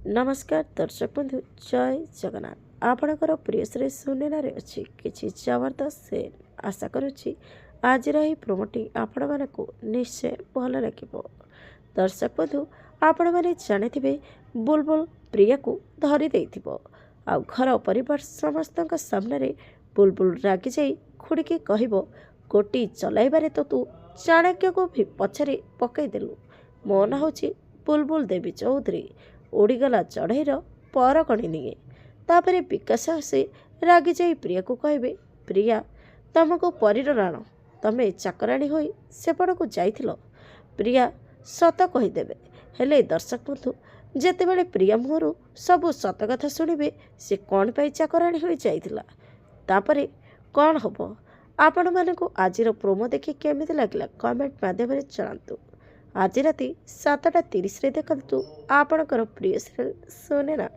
नमस्कार दर्शक बंधु जय जगन्नाथ आपणकर प्रिय श्री सुनेनारे अच्छी किसी जबरदस्त से आशा करुच्ची आज प्रोमोटी आपण मानक निश्चय भल लगे। दर्शक बंधु आपण मैंने जानी बुलबुल प्रिया को धरी आ घर परिवार समस्त सामने बुलबुल रागी जाई खुड़ी के कहब गोटी चलाइबारे तो तू चाणक्य को भी पछरे पकईदेलु। मो ना हूँ बुलबुल देवी चौधरी उड़ीगला चढ़ईर पर कणी निए। तापर विकास आसी रागी जाई प्रिया को कहबे प्रिया तुमको परीर राण तमे चाकराणी होई सेपड़क जाइथिल। प्रिया सत कहीदेवे हेले दर्शक बंधु जेतेबेले प्रिया मुहरु सबु सत कथा शुणिबे से कौन पाई चाकराणी होई जाइथिला तापरे कौन हबो आपण मानकु आजिर प्रोमो देखि केमिति लागिला कमेंट माध्यम जणातु। आज राति 7:30 देखंतु आपणकर प्रिय सीरियल सुनेना।